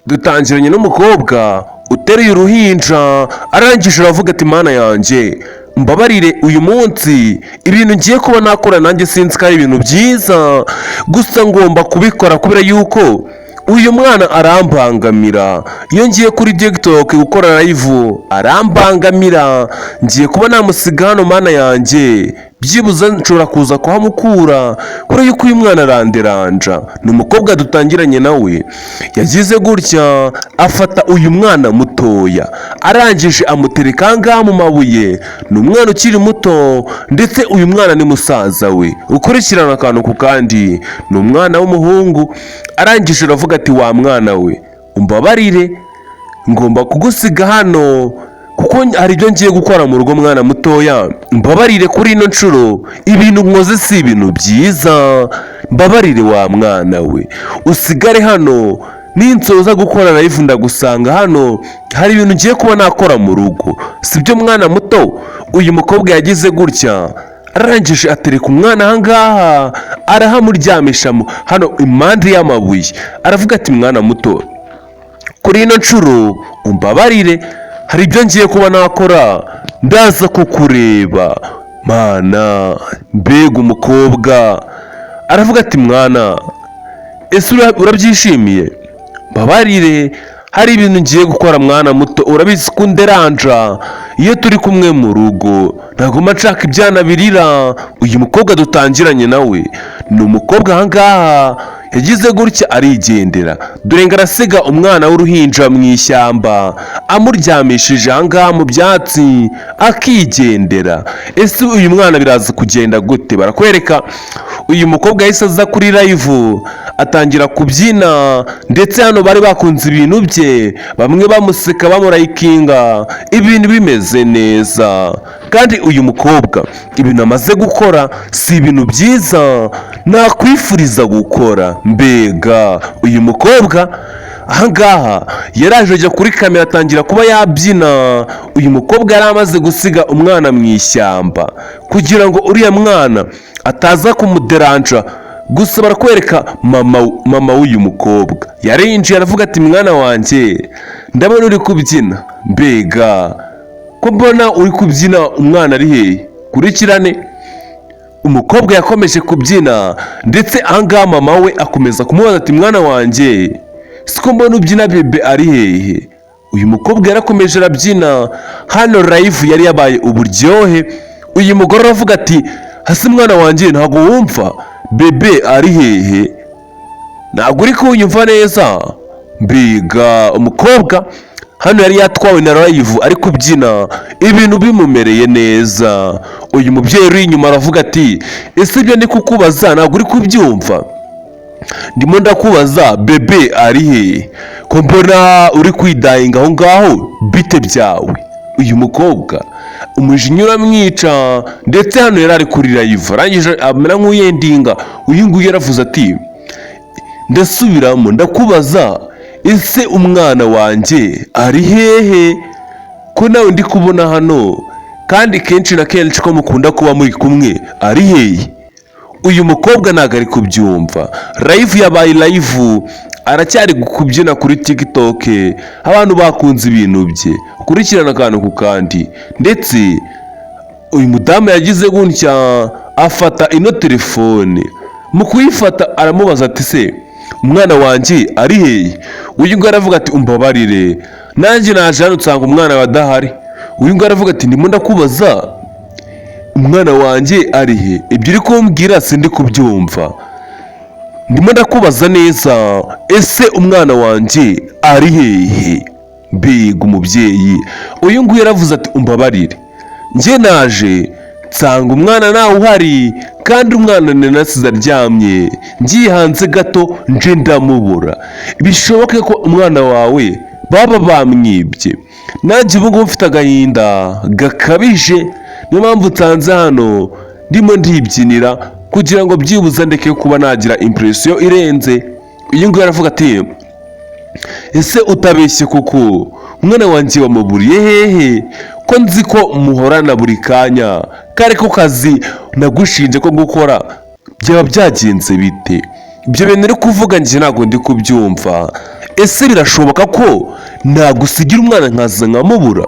dutangiranye n'umukobwa uteruye uruhinja arangije aravuga ati mana yanjye mbabarire uyu munsi ibintu ngiye kuba nakora nanjye sinzi ko ari ibintu byiza gusa ngomba kubikora kubera yuko uyu mwana arambangamira iyo ngiye kuri TikTok gukora live arambangamira ngiye kuba namusiga hano mana yanjye byibuze nshobora kuza kuhamukura kubera yuko uyu mwana aranderanja ni umukobwa dutangiranye nawe yagize gutya afata uyu mwana mutoya arangije amutereka ngaha mu mabuye ni umwana ukiri muto ndetse uyu mwana ni musaza we ukurikirana akantu ku kandi ni umwana w'umuhungu arangije aravuga ati wa mwana we umbabarire ngomba kugusiga hano kuko hari ibyo ngiye gukora mu rugo mwana mutoya mbabarire kuri ino nshuro ibintu nkoze si ibintu byiza mbabarire wa mwana we usigare hano ninsoza gukora live ndagusanga hano hari ibintu ngiye kuba nakora mu rugo sibyo mwana muto uyu mukobwa yagize gutya arangije atereka umwana ahangaha arahamuryamisha hano impande y'amabuye aravuga ati mwana muto kuri ino nshuro umbabarire hari ibyo ngiye kuba nakora ndaza kukureba mana mbega umukobwa aravuga ati mwana ese urabyishimiye mbabarire hari ibintu ngiye gukora mwana muto urabizi ko nderanja iyo turi kumwe mu rugo ntagomba nshaka ibyana birira uyu mukobwa dutangiranye nawe ni umukobwa ahangaha yagize gutya arigendera dore ngo arasiga umwana w'uruhinja mu ishyamba amuryamishije ahangaha mu byatsi akigendera ese uyu mwana biraza kugenda gute barakwereka uyu mukobwa yahise aza kuri live atangira kubyina ndetse hano bari bakunze ibintu bye bamwe bamuseka bamurayikinga ibintu bimeze neza kandi uyu mukobwa ibintu amaze gukora si ibintu byiza nakwifuriza gukora mbega uyu mukobwa ahangaha yaraje ajya kuri kamera atangira kuba yabyina uyu mukobwa yari amaze gusiga umwana mu ishyamba kugira ngo uriya mwana ataza kumuderanja gusa barakwereka mama w'uyu mukobwa yarinjiye aravuga ati mwana wanjye ndabona uri kubyina mbega ko mbona uri kubyina umwana ari hehe kurikirane umukobwa yakomeje kubyina ndetse ahangaha mama we akomeza kumubaza ati mwana wanjye siko mbona ubyina bebe ari hehe uyu mukobwa yarakomeje arabyina hano live yari yabaye uburyohe uyu mugore aravuga ati hasi mwana wanjye ntabwo wumva bebe ari hehe ntabwo uri kunyumva neza mbega umukobwa hano yari yatwawe na live ari kubyina ibintu bimumereye neza uyu mubyeyi uri inyuma aravuga ati ese ibyo ndi kukubaza ntabwo uri kubyumva ndimo ndakubaza bebe ari hehe ko mbona uri kwidayinga aho ngaho bite byawe uyu mukobwa umujinya uramwica ndetse hano yari ari kuri live arangije amera nk'uyendinga uyu nguyu yaravuze ati ndasubiramo ndakubaza ese umwana wanjye ari hehe ko nawe ndi kubona hano kandi kenshi na kenshi ko mukunda kuba muri kumwe ari hehe uyu mukobwa ntabwo ari kubyumva live yabaye live aracyari kubyina kuri TikTok abantu bakunze ibintu bye ukurikirana akantu ku kandi ndetse uyu mudamu yagize gutya afata ino telefone mu kuyifata aramubaza ati se umwana wanjye ari hehe uyu nguyu aravuga ati umbabarire nanjye naje hano nsanga umwana wadahari uyu nguyu aravuga ati ndimo ndakubaza umwana wanjye ari he ibyo uri kumbwira sindi kubyumva ndimo ndakubaza neza ese umwana wanjye ari hehe mbega umubyeyi uyu nguyu yaravuze ati umbabarire njye naje nsanga umwana nawe uhari kandi umwana nasize aryamye ngiye hanze gato nje ndamubura bishoboke ko umwana wawe baba bamwibye nanjye ubu ngubu mfite agahinda gakabije niyo mpamvu nsanze hano ndimo ndibyinira kugira ngo byibuze ndeke kuba nagira impression irenze uyu nguyu aravuga ati ese utabeshye kuko umwana wanjye wamuburiye hehe ko nzi ko muhorana buri kanya kare ko kazi nagushinje ko gukora byaba byagenze bite ibyo bintu uri kuvuga njye ntabwo ndi kubyumva ese birashoboka ko nagusigira umwana nkaza nkamubura?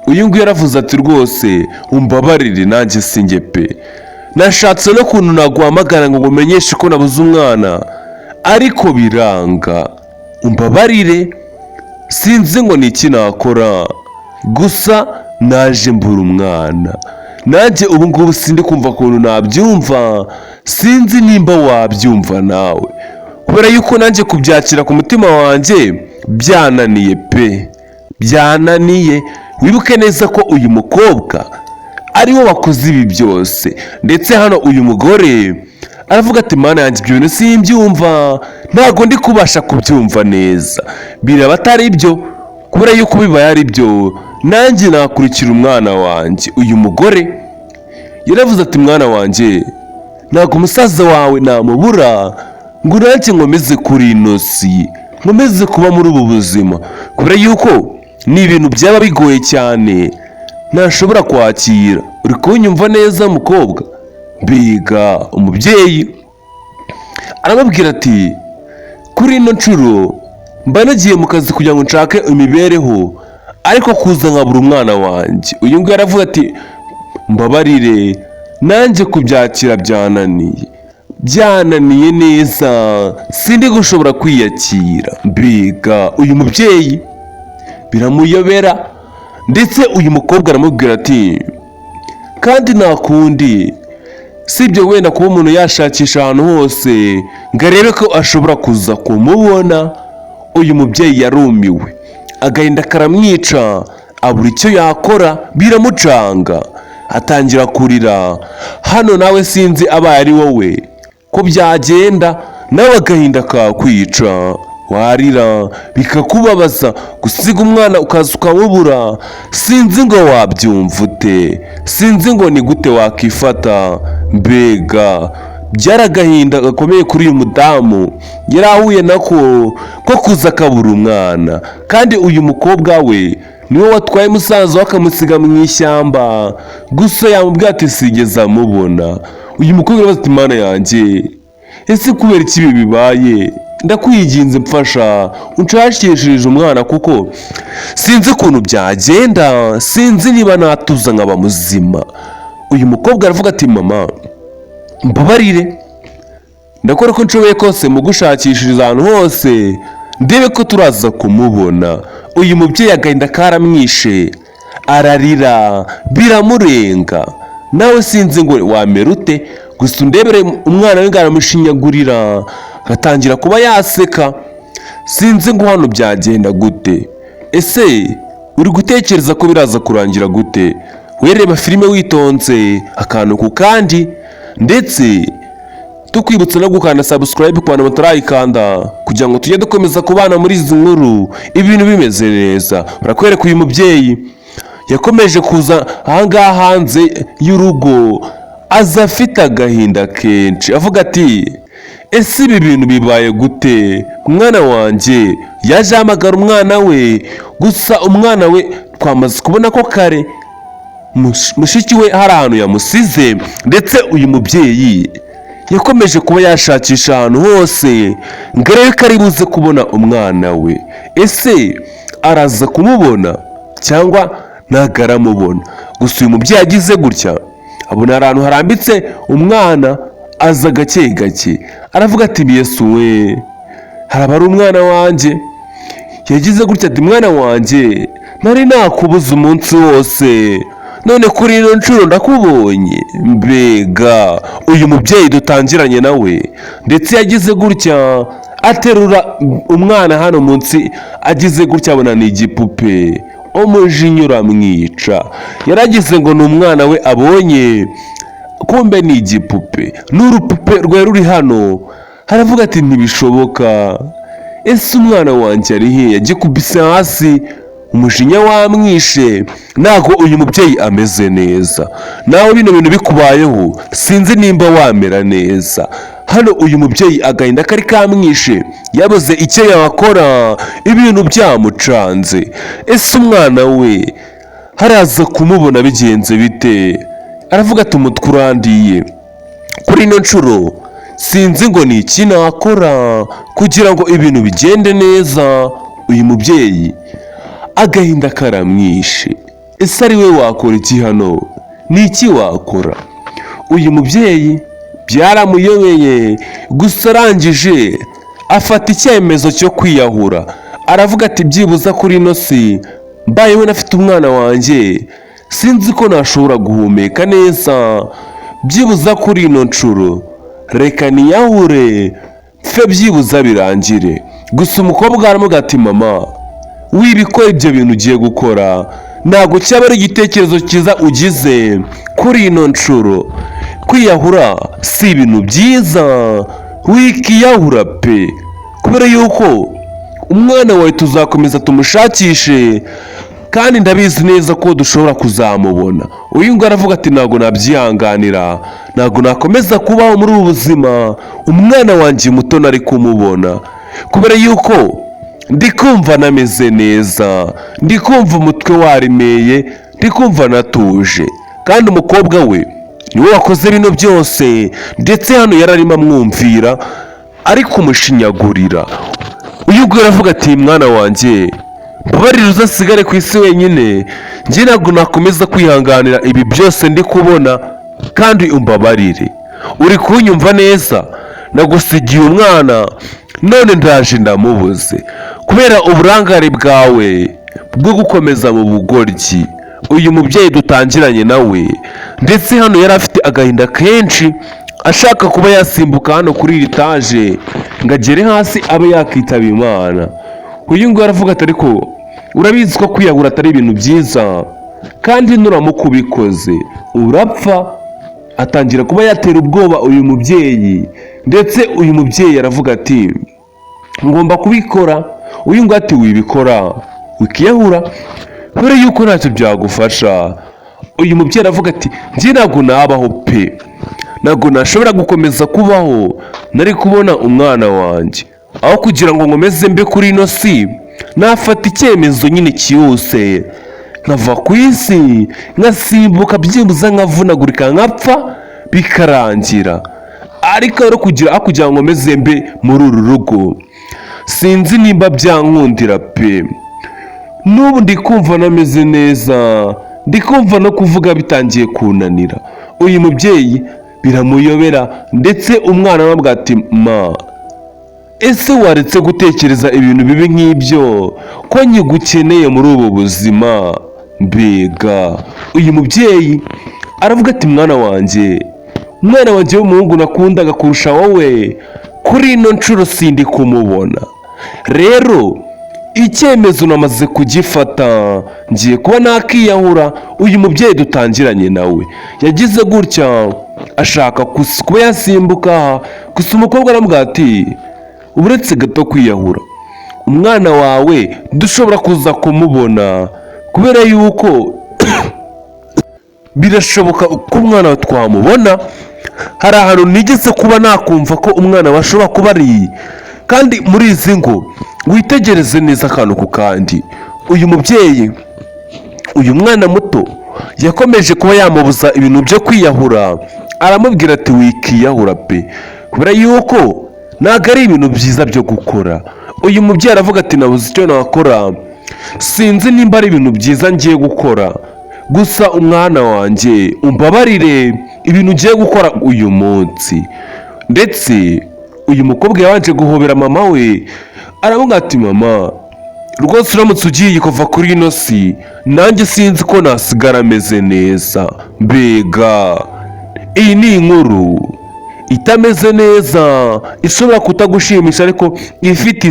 Uyu nguyu yaravuze ati rwose umbabarire nanjye sinjye pe, nashatse no kuntu naguhamagara ngo ngumenyeshe ko nabuze umwana ariko biranga, umbabarire sinzi ngo ni iki nakora, gusa naje mbura umwana. Nanjye ubu ngubu sindi kumva ukuntu nabyumva, sinzi nimba wabyumva nawe, kubera yuko nanjye kubyakira ku mutima wanjye byananiye pe, byananiye. Wibuke neza ko uyu mukobwa ariwe wakoze ibi byose, ndetse hano uyu mugore aravuga ati mana yanjye ibyo bintu simbyumva, ntabwo ndi kubasha kubyumva neza, biraba atari byo, kubera yuko bibaye ari byo nanjye nakurikira umwana wanjye. Uyu mugore yaravuze ati mwana wanjye ntabwo umusaza wawe namubura ngo nanjye nkomeze kuri ino si, nkomeze kuba muri ubu buzima, kubera yuko ni ibintu byaba bigoye cyane ntashobora kwakira. Uri kunyumva neza mukobwa? Mbega umubyeyi aramubwira ati kuri ino nshuro mba nagiye mu kazi kugira ngo nshake imibereho, ariko kuza nkabura umwana wanjye. Uyu nguyu aravuga ati mbabarire nanjye kubyakira byananiye neza, sindi gushobora kwiyakira. Mbega uyu mubyeyi biramuyobera, ndetse uyu mukobwa aramubwira ati kandi nta kundi sibyo wenda kuba umuntu yashakisha ahantu hose ngo arebe ko ashobora kuza kumubona. Uyu mubyeyi yarumiwe, agahinda karamwica, abura icyo yakora, biramucanga, atangira kurira. Hano nawe sinzi abaye ari wowe ko byagenda, nawe agahinda kakwica, warira bikakubabaza, gusiga umwana ukaza ukamubura, sinzi ngo wabyumva ute, sinzi ngo ni gute wakifata. Mbega byari agahinda gakomeye kuri uyu mudamu, yari ahuye nako ko kuza akabura umwana, kandi uyu mukobwa we niwe watwaye musaza we akamusiga mu ishyamba, gusa yamubwira ati sigeze amubona. Uyu mukobwa arabaza ati mana yanjye ese kubera iki ibi bibaye, ndakwiginze mfasha unshakishirije umwana kuko sinzi ukuntu byagenda, sinzi niba natuza nkaba muzima. Uyu mukobwa aravuga ati mama mbabarire, ndakora ko nshoboye kose mu gushakishiriza ahantu hose ndebe ko turaza kumubona. Uyu mubyeyi agahinda karamwishe, ararira biramurenga. Nawe sinzi ngo wamera ute, gusa undebere umwana we ngaramushinyagurira agatangira kuba yaseka, sinzi ngo hano byagenda gute. Ese uri gutekereza ko biraza kurangira gute? Wereba filime witonze akantu ku kandi, ndetse tukwibutsa no gukanda subscribe ku bantu batarayikanda kugira ngo tujye dukomeza kubana muri izi nkuru ibintu bimeze neza. Barakwereka uyu mubyeyi yakomeje kuza ahangaha hanze y'urugo, aza afite agahinda kenshi, avuga ati ese ibi bintu bibaye gute? Umwana wanjye yaje ahamagara umwana we, gusa umwana we twamaze kubona ko kare mushiki we hari ahantu yamusize, ndetse uyu mubyeyi yakomeje kuba yashakisha ahantu hose ngo arebe ko ari buze kubona umwana we. Ese araza kumubona cyangwa ntabwo aramubona? Gusa uyu mubyeyi agize gutya abona ahantu harambitse umwana, aza gake gake aravuga ati Yesu we, haraba ari umwana wanjye. Yagize gutya ati mwana wanjye nari nakubuze umunsi wose, none kuri ino nshuro ndakubonye. Mbega uyu mubyeyi dutangiranye nawe, ndetse yagize gutya aterura umwana hano munsi, agize gutya abona ni igipupe, umujinya uramwica. Yaragize ngo ni umwana we abonye, kumbe ni igipupe, n'urupupe rwe ruri hano. Haravuga ati ntibishoboka, ese umwana wanjye ari he? Yagikubise hasi, umujinya wamwishe. Ntago uyu mubyeyi ameze neza. Nawe bino bintu bikubayeho sinzi nimba wamera neza. Hano uyu mubyeyi agahinda kari kamwishe, yabuze icyo yakora, ibintu byamucanze. Ese umwana we haraza kumubona bigenze bite? Aravuga ati umutwe urandiye, kuri ino nshuro sinzi ngo ni iki nakora kugira ngo ibintu bigende neza. Uyu mubyeyi agahinda karamwishe. Ese ari we wakora iki hano? Ni iki wakora? Uyu mubyeyi byaramuyobeye, gusa arangije afata icyemezo cyo kwiyahura. Aravuga ati byibuza kuri ino si mbayeho nafite umwana wanjye, sinzi ko nashobora guhumeka neza. Byibuza kuri ino nshuro reka niyahure pfe byibuza birangire. Gusa umukobwa aramuga ati mama, wibikora ibyo bintu ugiye gukora, ntabwo cyaba ari igitekerezo cyiza ugize kuri ino nshuro. Kwiyahura si ibintu byiza, wikiyahura pe, kubera yuko umwana wawe tuzakomeza tumushakishe kandi ndabizi neza ko dushobora kuzamubona. Uyu nguyu aravuga ati ntabwo nabyihanganira, ntabwo nakomeza kubaho muri ubu buzima umwana wanjye muto nari kumubona, kubera yuko ndi kumva nameze neza, ndi kumva umutwe waremeye, ndi kumva natuje. Kandi umukobwa we niwe wakoze bino byose, ndetse hano yari arimo amwumvira ari kumushinyagurira. Uyu nguyu aravuga ati mwana wanjye mbabarira uzasigare ku isi wenyine, njye ntabwo nakomeza kwihanganira ibi byose ndi kubona, kandi umbabarire. Uri kunyumva neza? Nagusigiye umwana none ndaje ndamubuze kubera uburangare bwawe bwo gukomeza mu bugoryi. Uyu mubyeyi dutangiranye nawe ndetse hano yari afite agahinda kenshi, ashaka kuba yasimbuka hano kuri iri taje ngo agere hasi abe yakitaba Imana. Uyu nguyu aravuga ati ariko urabizi ko kwiyahura atari ibintu byiza, kandi nuramuka ubikoze urapfa. Atangira kuba yatera ubwoba uyu mubyeyi, ndetse uyu mubyeyi aravuga ati ngomba kubikora. Uyu nguyu ati wibikora wikiyahura kubera yuko ntacyo byagufasha. Uyu mubyeyi aravuga ati njye ntabwo nabaho pe, ntabwo nashobora gukomeza kubaho nari kubona umwana wanjye. Aho kugira ngo nkomeze mbe kuri ino si, nafata icyemezo nyine cyihuse nkava ku isi, nkasimbuka byibuza nkavunagurika nkapfa bikarangira. Ariko rero kugira ngo nkomeze mbe muri uru rugo, sinzi nimba byankundira pe. N'ubu ndi kumva nameze neza, ndi kumva no kuvuga bitangiye kunanira. Uyu mubyeyi biramuyobera, ndetse umwana aravuga ati ma, ese waretse gutekereza ibintu bibi nk'ibyo ko nkigukeneye muri ubu buzima mbega. Uyu mubyeyi aravuga ati mwana wanjye w'umuhungu nakundaga kurusha wowe, kuri ino nshuro sindi kumubona. Rero icyemezo namaze kugifata, ngiye kuba nakiyahura. Uyu mubyeyi dutangiranye nawe yagize gutya, ashaka kuba yasimbuka. Gusa umukobwa aramubwira ati uretse gato kwiyahura, umwana wawe dushobora kuza kumubona, kubera yuko birashoboka ko umwana wawe twamubona. Hari ahantu nigeze kuba nakumva ko umwana wawe ashobora kuba ari, kandi muri izi ngo witegereze neza akantu ku kandi. Uyu mubyeyi uyu mwana muto yakomeje kuba yamubuza ibintu byo kwiyahura, aramubwira ati wikiyahura pe, kubera yuko ntabwo ari ibintu byiza byo gukora. Uyu mubyeyi aravuga ati nabuze icyo nakora, sinzi nimba ari ibintu byiza ngiye gukora, gusa umwana wanjye umbabarire ibintu ugiye gukora uyu munsi. Ndetse uyu mukobwa yabanje guhobera mama we, aravuga ati mama rwose uramutse ugiye kuva kuri ino si, nanjye sinzi ko nasigara ameze neza. Mbega iyi ni inkuru itameze neza, ishobora kutagushimisha, ariko ifite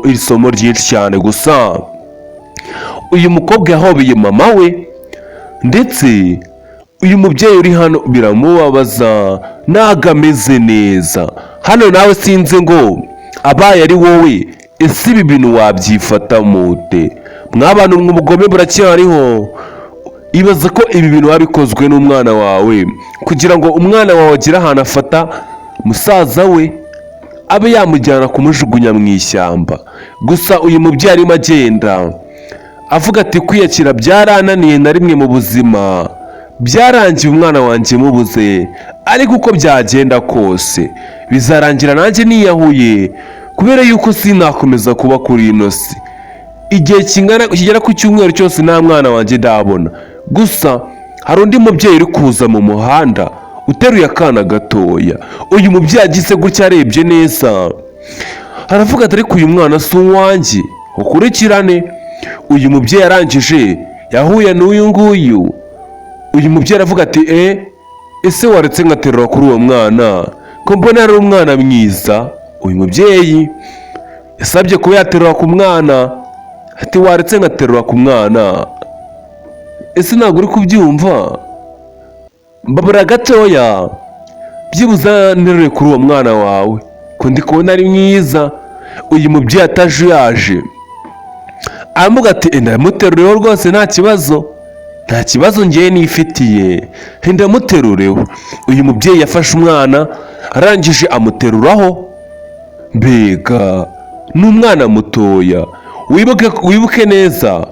isomo ryinshi cyane. Gusa uyu mukobwa yahobeye mama we, ndetse uyu mubyeyi uri hano biramubabaza, ntabwo ameze neza. Hano nawe sinzi ngo abaye ari wowe, ese ibi bintu wabyifata mute? Mwabana ubugome buracyariho. Ibaza ko ibi bintu wabikozwe n'umwana wawe, kugira ngo umwana wawe agire ahantu afata musaza we abe yamujyana kumujugunya mu ishyamba. Gusa uyu mubyeyi arimo agenda avuga ati kwiyakira byarananiye na rimwe mu buzima, byarangiye umwana wanjye mubuze, ariko uko byagenda kose bizarangira nanjye niyahuye, kubera yuko sinakomeza kuba kuri ino si. Igihe kigera ku cyumweru cyose nta mwana wanjye ndabona. Gusa hari undi mubyeyi uri kuza mu muhanda uteruye akana gatoya. Uyu mubyeyi agize gutya arebye neza aravuga ati ariko uyu mwana si uwanjye, ukurikirane. Uyu mubyeyi arangije yahuye n'uyu nguyu. Uyu mubyeyi aravuga ati ese waretse ngaterura kuri uwo mwana ko mbona ari umwana mwiza. Uyu mubyeyi yasabye kuba yaterura ku mwana, ati waretse ngaterura ku mwana. Ese ntabwo uri kubyumva? Mbabura gatoya byibuze nterure kuri uwo mwana wawe ko ndi kubona ari mwiza. Uyu mubyeyi atajuyaje aravuga ati ndamuterureho rwose nta kibazo ngewe nifitiye, ndamuterureho. Uyu mubyeyi yafashe umwana arangije amuteruraho. Mbega ni umwana mutoya, wibuke neza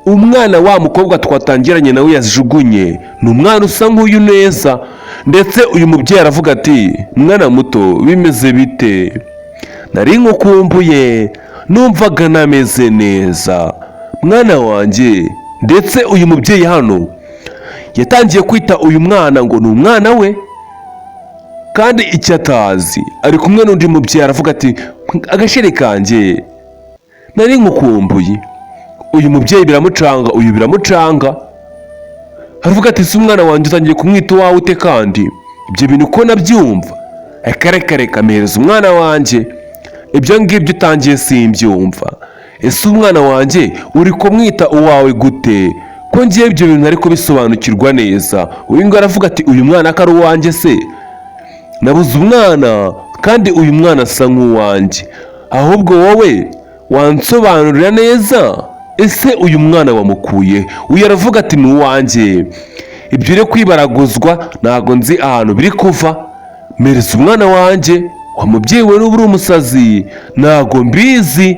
umwana wa mukobwa twatangiranye nawe yajugunye ni umwana usa nk'uyu neza. Ndetse uyu mubyeyi aravuga ati mwana muto bimeze bite? Nari nkukumbuye, numvaga nameze neza mwana wanjye. Ndetse uyu mubyeyi hano yatangiye kwita uyu mwana ngo ni umwana we, kandi icyo atazi ari kumwe n'undi mubyeyi aravuga ati agasheri kanjye nari nkukumbuye. Uyu mubyeyi biramucanga, uyu biramucanga, aravuga ati si umwana wanjye utangiye kumwita uwawe ute? Kandi ibyo bintu uko nabyumva, reka mpereza umwana wanjye, ibyo ngibyo utangiye simbyumva. Ese umwana wanjye uri kumwita uwawe gute ko ngiye ibyo bintu ariko bisobanukirwa neza? Uyu ngo aravuga ati uyu mwana ko ari uwanjye se? Nabuze umwana kandi uyu mwana asa nk'uwanjye, ahubwo wowe wansobanurira neza, ese uyu mwana wamukuye? Uyu aravuga ati ni uwanjye. Ibyo rero kwibaraguzwa ntago nzi ahantu biri kuva. Mpereza umwana wanjye, wa mubyeyi we n'ubu uri umusazi, ntago mbizi.